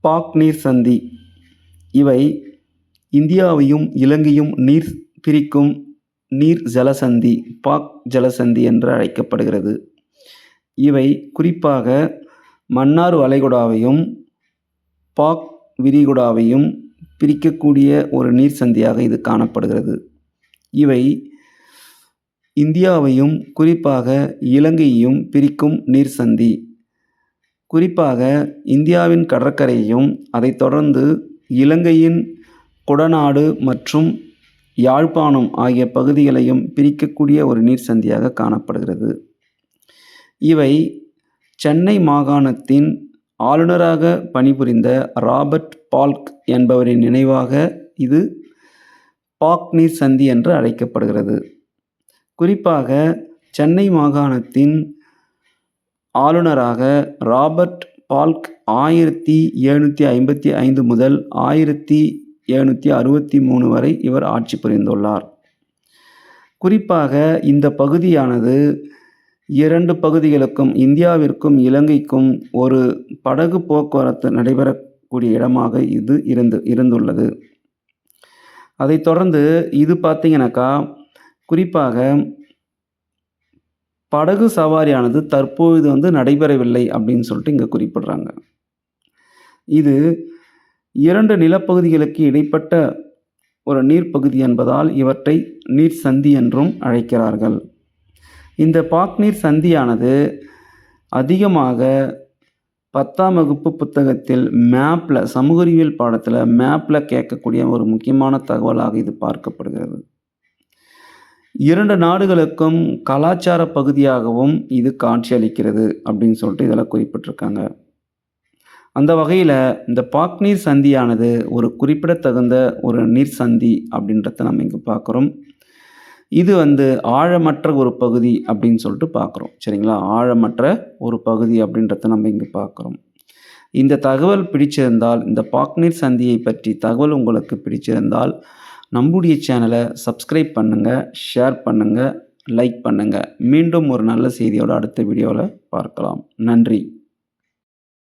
பாக் நீர் சந்தி. இவை இந்தியாவையும் இலங்கையும் பிரிக்கும் நீர் ஜலசந்தி பாக் ஜலசந்தி என்று அழைக்கப்படுகிறது. இவை குறிப்பாக மன்னார் வளைகுடாவையும் பாக் விரிகுடாவையும் பிரிக்கக்கூடிய ஒரு நீர் சந்தியாக இது காணப்படுகிறது. இவை இந்தியாவையும் குறிப்பாக இலங்கையையும் பிரிக்கும் நீர் சந்தி. குறிப்பாக இந்தியாவின் கடற்கரையையும் அதைத் தொடர்ந்து இலங்கையின் குடநாடு மற்றும் யாழ்ப்பாணம் ஆகிய பகுதிகளையும் பிரிக்கக்கூடிய ஒரு நீர் சந்தியாக காணப்படுகிறது. இவை சென்னை மாகாணத்தின் ஆளுநராக பணிபுரிந்த ராபர்ட் பால்க் என்பவரின் நினைவாக இது பாக் நீர் சந்தி என்று அழைக்கப்படுகிறது. குறிப்பாக சென்னை மாகாணத்தின் ஆளுநராக ராபர்ட் பால்க் 1755 முதல் 1763 வரை இவர் ஆட்சி புரிந்துள்ளார். குறிப்பாக இந்த பகுதியானது 2 பகுதிகளுக்கும் இந்தியாவிற்கும் இலங்கைக்கும் ஒரு படகு போக்குவரத்து நடைபெறக்கூடிய இடமாக இது இருந்துள்ளது. அதைத் தொடர்ந்து இது பார்த்திங்கனாக்கா குறிப்பாக படகு சவாரியானது தற்பொழுது நடைபெறவில்லை அப்படின்னு சொல்லிட்டு இங்கே குறிப்பிடுறாங்க. இது 2 நிலப்பகுதிகளுக்கு இடைப்பட்ட ஒரு நீர்ப்பகுதி என்பதால் இவற்றை நீர் சந்தி என்றும் அழைக்கிறார்கள். இந்த பாக் நீர் சந்தியானது அதிகமாக 10ஆம் வகுப்பு புத்தகத்தில் சமூக அறிவியல் பாடத்தில் மேப்பில் கேட்கக்கூடிய ஒரு முக்கியமான தகவலாக இது பார்க்கப்படுகிறது. 2 நாடுகளுக்கும் கலாச்சார பகுதியாகவும் இது காட்சியளிக்கிறது அப்படின்னு சொல்லிட்டு இதில் குறிப்பிட்டிருக்காங்க. அந்த வகையில் இந்த பாக் நீர் சந்தியானது ஒரு குறிப்பிடத்தகுந்த ஒரு நீர் சந்தி அப்படின்றத நம்ம இங்கே பார்க்குறோம். இது ஆழமற்ற ஒரு பகுதி அப்படின்னு சொல்லிட்டு பார்க்குறோம். சரிங்களா, ஆழமற்ற ஒரு பகுதி அப்படின்றத நம்ம இங்கே பார்க்குறோம். இந்த தகவல் பிடிச்சிருந்தால், இந்த பாக் நீர் சந்தியை பற்றி தகவல் உங்களுக்கு பிடிச்சிருந்தால் நம்முடைய சேனலை சப்ஸ்கிரைப் பண்ணுங்கள், ஷேர் பண்ணுங்கள், லைக் பண்ணுங்கள். மீண்டும் ஒரு நல்ல செய்தியோடு அடுத்த வீடியோவில் பார்க்கலாம். நன்றி.